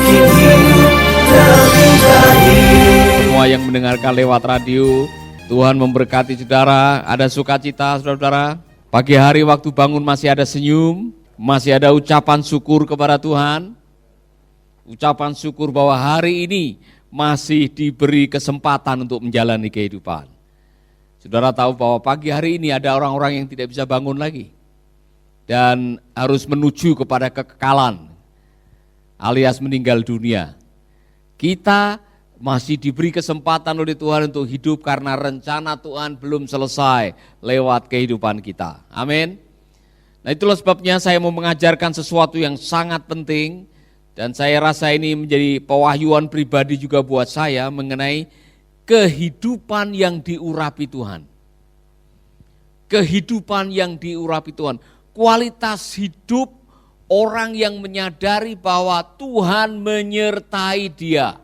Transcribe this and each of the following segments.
bikin hidup lebih baik. Semua yang mendengarkan lewat radio, Tuhan memberkati saudara, ada sukacita saudara-saudara. Pagi hari waktu bangun masih ada senyum, masih ada ucapan syukur kepada Tuhan. Ucapan syukur bahwa hari ini masih diberi kesempatan untuk menjalani kehidupan. Saudara tahu bahwa pagi hari ini ada orang-orang yang tidak bisa bangun lagi dan harus menuju kepada kekekalan alias meninggal dunia. Kita masih diberi kesempatan oleh Tuhan untuk hidup karena rencana Tuhan belum selesai lewat kehidupan kita. Amin. Nah, itulah sebabnya saya mau mengajarkan sesuatu yang sangat penting. Dan saya rasa ini menjadi pewahyuan pribadi juga buat saya mengenai kehidupan yang diurapi Tuhan. Kehidupan yang diurapi Tuhan. Kualitas hidup orang yang menyadari bahwa Tuhan menyertai dia.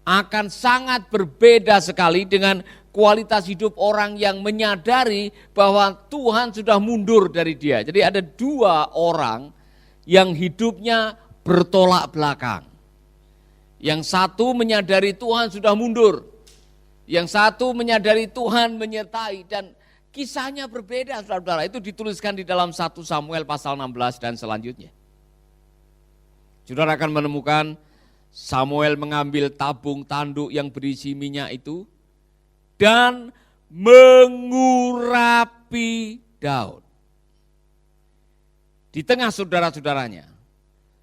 Akan sangat berbeda sekali dengan kualitas hidup orang yang menyadari bahwa Tuhan sudah mundur dari dia. Jadi ada dua orang yang hidupnya bertolak belakang. Yang satu menyadari Tuhan sudah mundur. Yang satu menyadari Tuhan menyertai. Dan kisahnya berbeda saudara-saudara. Itu dituliskan di dalam 1 Samuel pasal 16 dan selanjutnya. Saudara akan menemukan Samuel mengambil tabung tanduk yang berisi minyak itu. Dan mengurapi Daud. Di tengah saudara-saudaranya,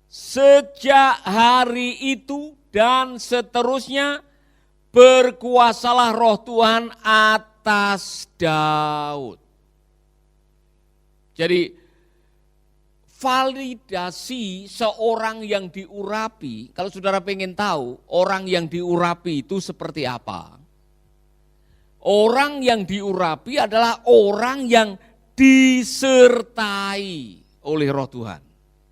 sejak hari itu dan seterusnya berkuasalah roh Tuhan atas Daud. Jadi validasi seorang yang diurapi, kalau saudara pengen tahu orang yang diurapi itu seperti apa. Orang yang diurapi adalah orang yang disertai oleh roh Tuhan.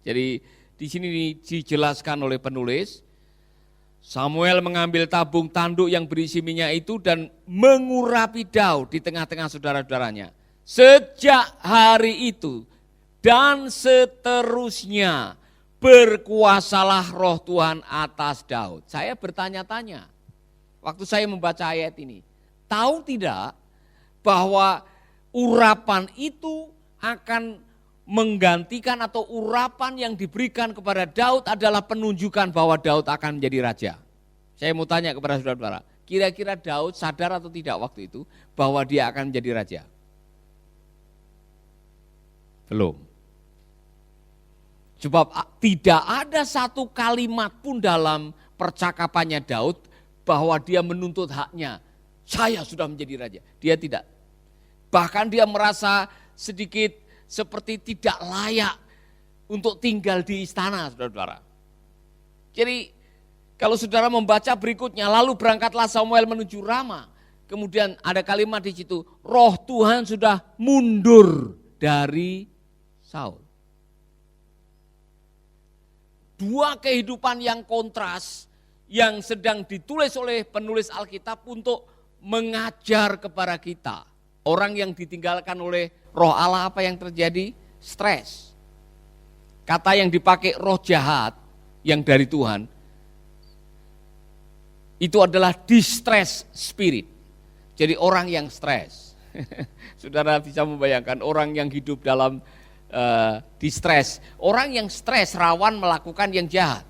Jadi di sini dijelaskan oleh penulis, Samuel mengambil tabung tanduk yang berisi minyak itu dan mengurapi Daud di tengah-tengah saudara-saudaranya. Sejak hari itu dan seterusnya berkuasalah roh Tuhan atas Daud. Saya bertanya-tanya, waktu saya membaca ayat ini, tahu tidak bahwa urapan itu akan menggantikan atau urapan yang diberikan kepada Daud adalah penunjukan bahwa Daud akan menjadi raja. Saya mau tanya kepada saudara-saudara, kira-kira Daud sadar atau tidak waktu itu bahwa dia akan menjadi raja? Belum. Sebab tidak ada satu kalimat pun dalam percakapannya Daud bahwa dia menuntut haknya. Saya sudah menjadi raja. Dia tidak. Bahkan dia merasa sedikit seperti tidak layak untuk tinggal di istana, saudara-saudara. Jadi kalau saudara membaca berikutnya, lalu berangkatlah Samuel menuju Rama. Kemudian ada kalimat di situ, roh Tuhan sudah mundur dari Saul. Dua kehidupan yang kontras yang sedang ditulis oleh penulis Alkitab untuk mengajar kepada kita. Orang yang ditinggalkan oleh roh Allah, apa yang terjadi? Stres. Kata yang dipakai roh jahat yang dari Tuhan, itu adalah distress spirit. Jadi orang yang stres. Saudara bisa membayangkan orang yang hidup dalam distress. Orang yang stres rawan melakukan yang jahat.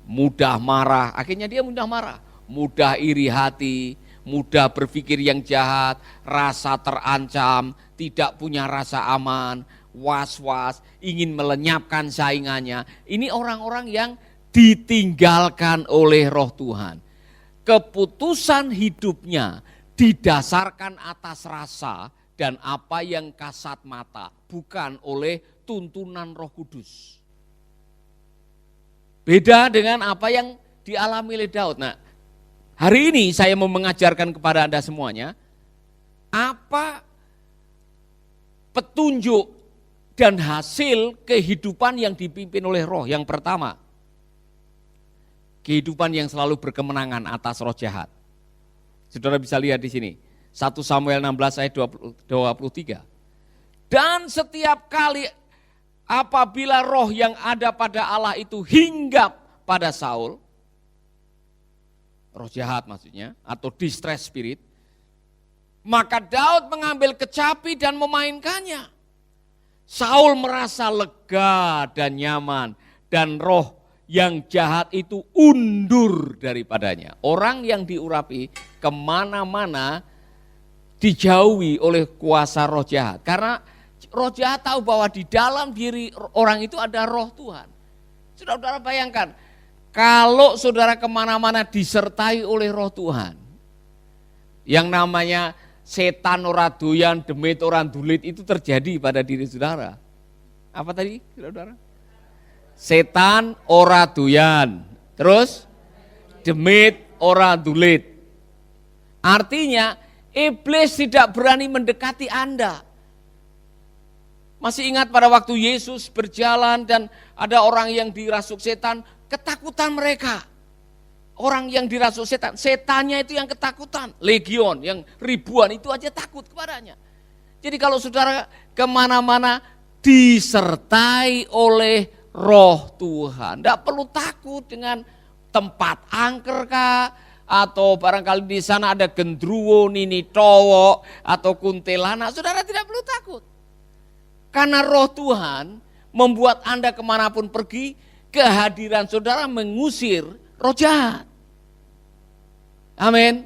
Mudah marah, akhirnya dia mudah marah. Mudah iri hati, mudah berpikir yang jahat, rasa terancam, tidak punya rasa aman, was-was, ingin melenyapkan saingannya. Ini orang-orang yang ditinggalkan oleh roh Tuhan. Keputusan hidupnya didasarkan atas rasa dan apa yang kasat mata, bukan oleh tuntunan Roh Kudus. Beda dengan apa yang dialami oleh Daud. Nah, hari ini saya mau mengajarkan kepada Anda semuanya, apa petunjuk dan hasil kehidupan yang dipimpin oleh roh. Yang pertama, kehidupan yang selalu berkemenangan atas roh jahat. Saudara bisa lihat di sini, 1 Samuel 16 ayat 23. Dan setiap kali apabila roh yang ada pada Allah itu hinggap pada Saul, roh jahat maksudnya, atau distress spirit, maka Daud mengambil kecapi dan memainkannya. Saul merasa lega dan nyaman, dan roh yang jahat itu undur daripadanya. Orang yang diurapi kemana-mana dijauhi oleh kuasa roh jahat. Karena roh jahat tahu bahwa di dalam diri orang itu ada roh Tuhan. Saudara-saudara bayangkan, kalau saudara kemana-mana disertai oleh roh Tuhan, yang namanya setan ora doyan, demit orang dulit itu terjadi pada diri saudara. Apa tadi saudara? Setan ora doyan, terus demit ora dulit. Artinya iblis tidak berani mendekati Anda. Masih ingat pada waktu Yesus berjalan dan ada orang yang dirasuk setan, ketakutan mereka. Orang yang dirasuk setan, setannya itu yang ketakutan. Legion yang ribuan itu aja takut kepadanya. Jadi kalau saudara kemana-mana disertai oleh roh Tuhan, tidak perlu takut dengan tempat angker kah, atau barangkali di sana ada gendruwo, nini towo, atau kuntilanak. Saudara tidak perlu takut. Karena roh Tuhan membuat Anda kemanapun pergi, kehadiran saudara mengusir roh jahat. Amin.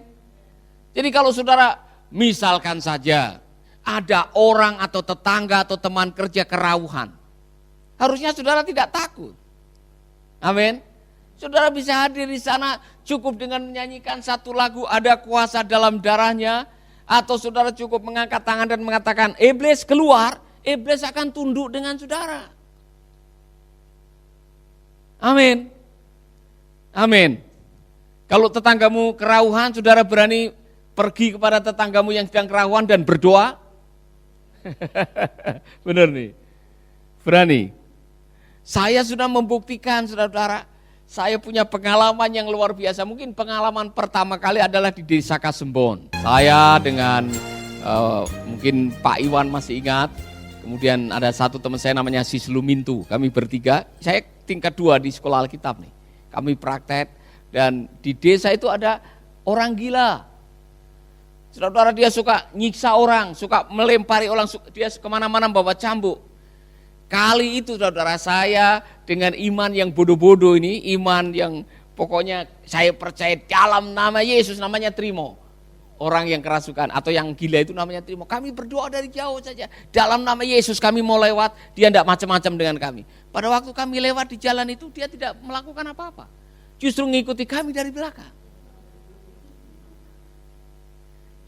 Jadi kalau saudara misalkan saja ada orang atau tetangga atau teman kerja kerauhan, harusnya saudara tidak takut. Amin. Saudara bisa hadir di sana cukup dengan menyanyikan satu lagu Ada Kuasa Dalam Darahnya, atau saudara cukup mengangkat tangan dan mengatakan iblis keluar, iblis akan tunduk dengan saudara. Amin. Amin. Kalau tetanggamu kerauhan, saudara berani pergi kepada tetanggamu yang sedang kerauhan dan berdoa? Benar nih. Berani. Saya sudah membuktikan, saudara-saudara, saya punya pengalaman yang luar biasa. Mungkin pengalaman pertama kali adalah di Desa Kasembon. Saya dengan mungkin Pak Iwan masih ingat, kemudian ada satu teman saya namanya Sislu Mintu. Kami bertiga, saya tingkat 2 di sekolah Alkitab nih. Kami praktek dan di desa itu ada orang gila. Saudara-saudara, dia suka nyiksa orang, suka melempari orang, dia kemana-mana bawa cambuk. Kali itu saudara, saya dengan iman yang bodoh-bodoh ini, iman yang pokoknya saya percaya dalam nama Yesus, namanya Trimo. Orang yang kerasukan atau yang gila itu namanya Trimo. Kami berdoa dari jauh saja. Dalam nama Yesus kami mau lewat, dia tidak macam-macam dengan kami. Pada waktu kami lewat di jalan itu, dia tidak melakukan apa-apa. Justru mengikuti kami dari belakang.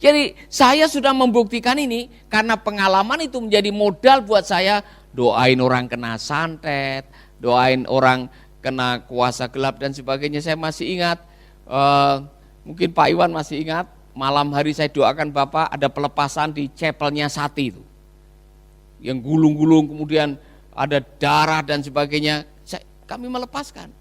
Jadi saya sudah membuktikan ini karena pengalaman itu menjadi modal buat saya. Doain orang kena santet, doain orang kena kuasa gelap dan sebagainya. Saya masih ingat, mungkin Pak Iwan masih ingat, malam hari saya doakan Bapak ada pelepasan di chapelnya Sati itu. Yang gulung-gulung kemudian ada darah dan sebagainya, kami melepaskan.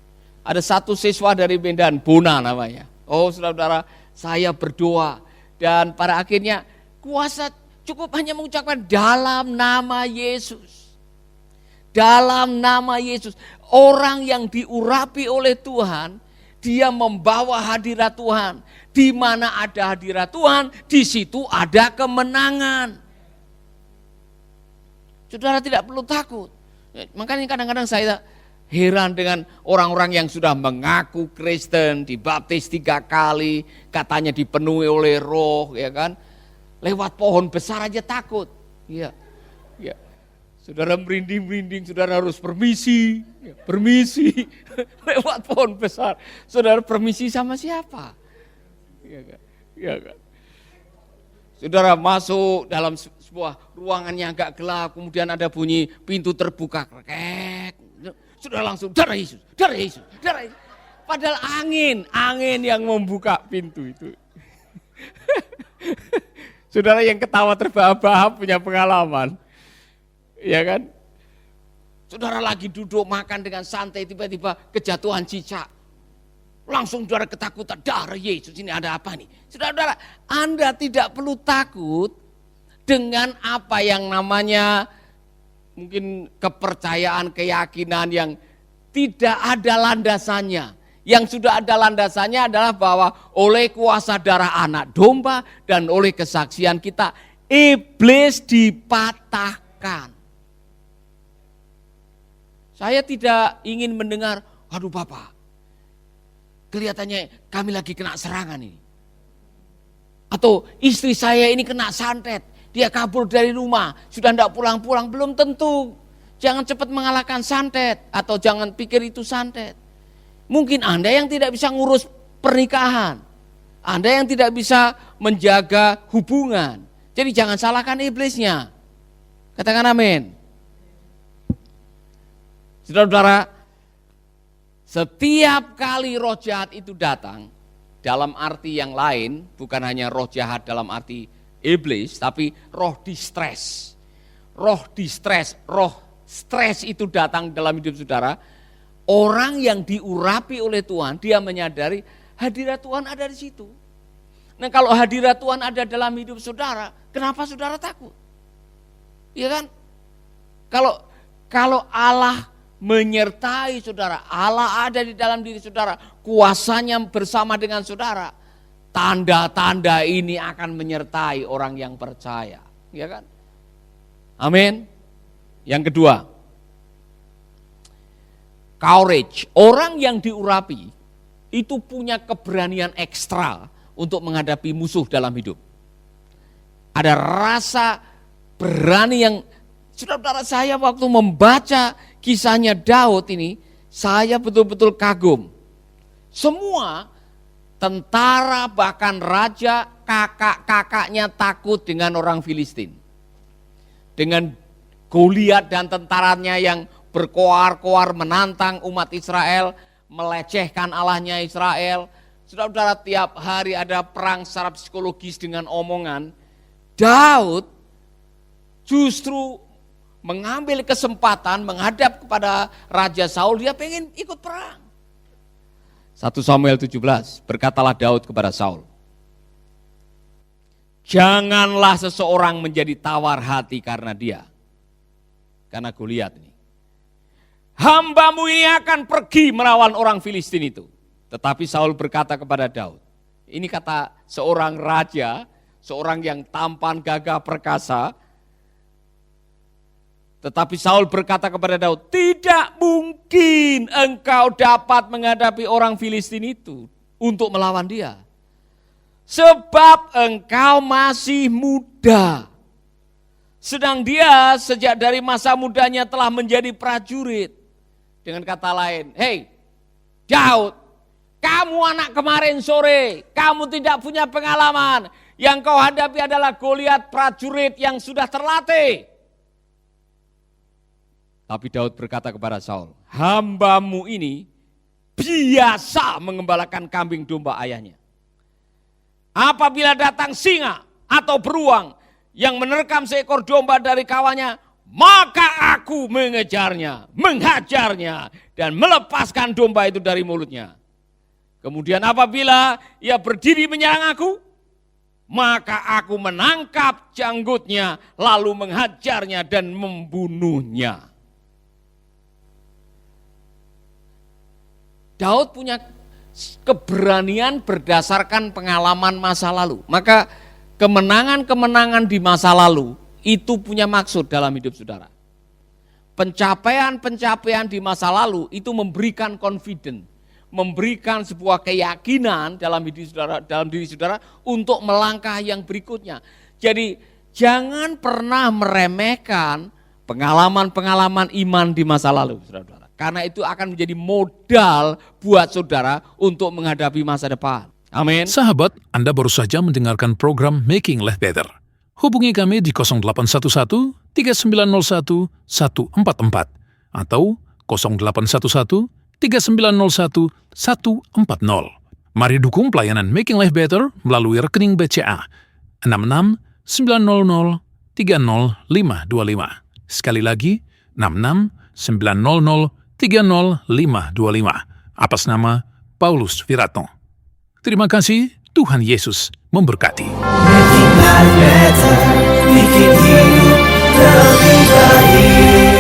Ada satu siswa dari Medan, Bona namanya. Oh saudara-saudara, saya berdoa dan pada akhirnya kuasa cukup hanya mengucapkan dalam nama Yesus. Dalam nama Yesus, orang yang diurapi oleh Tuhan, dia membawa hadirat Tuhan. Di mana ada hadirat Tuhan, di situ ada kemenangan. Saudara tidak perlu takut. Makanya kadang-kadang saya heran dengan orang-orang yang sudah mengaku Kristen, dibaptis 3 kali, katanya dipenuhi oleh roh, ya kan? Lewat pohon besar aja takut. Iya. Ya. Saudara merinding-merinding, saudara harus permisi, permisi, lewat pohon besar. Saudara permisi sama siapa? Ya kan? Ya kan? Saudara masuk dalam sebuah ruangan yang agak gelap, kemudian ada bunyi pintu terbuka, krek. Sudah langsung darah Yesus, darah Yesus, darah Yesus. Padahal angin yang membuka pintu itu. Saudara yang ketawa terbahak-bahak punya pengalaman. Ya kan? Saudara lagi duduk makan dengan santai, tiba-tiba kejatuhan cicak. Langsung saudara ketakutan, darah Yesus, ini ada apa nih? Saudara-saudara, Anda tidak perlu takut dengan apa yang namanya mungkin kepercayaan, keyakinan yang tidak ada landasannya. Yang sudah ada landasannya adalah bahwa oleh kuasa darah anak domba dan oleh kesaksian kita, iblis dipatahkan. Saya tidak ingin mendengar, aduh Bapak, kelihatannya kami lagi kena serangan ini. Atau istri saya ini kena santet, dia kabur dari rumah, sudah tidak pulang-pulang, belum tentu. Jangan cepat mengalahkan santet, atau jangan pikir itu santet. Mungkin Anda yang tidak bisa ngurus pernikahan, Anda yang tidak bisa menjaga hubungan. Jadi jangan salahkan iblisnya. Katakan amin. Saudara-saudara, setiap kali roh jahat itu datang, dalam arti yang lain, bukan hanya roh jahat dalam arti iblis, tapi roh distres. Roh distres, roh stres itu datang dalam hidup saudara. Orang yang diurapi oleh Tuhan, dia menyadari hadirat Tuhan ada di situ. Nah kalau hadirat Tuhan ada dalam hidup saudara, kenapa saudara takut? Iya kan? Kalau Allah menyertai saudara, Allah ada di dalam diri saudara, kuasanya bersama dengan saudara, tanda-tanda ini akan menyertai orang yang percaya. Iya kan? Amin. Yang kedua, courage. Orang yang diurapi itu punya keberanian ekstra untuk menghadapi musuh dalam hidup. Ada rasa berani yang, saudara-saudara, saya waktu membaca kisahnya Daud ini, saya betul-betul kagum. Semua tentara bahkan raja, kakak-kakaknya takut dengan orang Filistin. Dengan Goliat dan tentaranya yang berkoar-koar menantang umat Israel, melecehkan Allahnya Israel. Saudara-saudara, tiap hari ada perang secara psikologis dengan omongan. Daud justru mengambil kesempatan menghadap kepada Raja Saul, dia pengen ikut perang. 1 Samuel 17, berkatalah Daud kepada Saul, janganlah seseorang menjadi tawar hati karena dia, karena Goliat ini. Hambamu ini akan pergi melawan orang Filistin itu. Tetapi Saul berkata kepada Daud, ini kata seorang raja, seorang yang tampan, gagah, perkasa. Tetapi Saul berkata kepada Daud, tidak mungkin engkau dapat menghadapi orang Filistin itu untuk melawan dia. Sebab engkau masih muda. Sedang dia sejak dari masa mudanya telah menjadi prajurit. Dengan kata lain, hei Daud, kamu anak kemarin sore, kamu tidak punya pengalaman. Yang kau hadapi adalah Goliat, prajurit yang sudah terlatih. Tapi Daud berkata kepada Saul, hambamu ini biasa mengembalakan kambing domba ayahnya. Apabila datang singa atau beruang yang menerkam seekor domba dari kawannya, maka aku mengejarnya, menghajarnya, dan melepaskan domba itu dari mulutnya. Kemudian apabila ia berdiri menyerang aku, maka aku menangkap janggutnya, lalu menghajarnya dan membunuhnya. Daud punya keberanian berdasarkan pengalaman masa lalu. Maka kemenangan-kemenangan di masa lalu itu punya maksud dalam hidup saudara. Pencapaian-pencapaian di masa lalu itu memberikan confidence, memberikan sebuah keyakinan dalam diri saudara untuk melangkah yang berikutnya. Jadi jangan pernah meremehkan pengalaman-pengalaman iman di masa lalu, saudara-saudara. Karena itu akan menjadi modal buat saudara untuk menghadapi masa depan. Amin. Sahabat, Anda baru saja mendengarkan program Making Life Better. Hubungi kami di 0811 3901 144 atau 0811 3901 140. Mari dukung pelayanan Making Life Better melalui rekening BCA 66 900 30525. Sekali lagi 66 900 30525 atas nama Paulus Wiratno. Terima kasih, Tuhan Yesus memberkati. Making life better, making you lebih baik.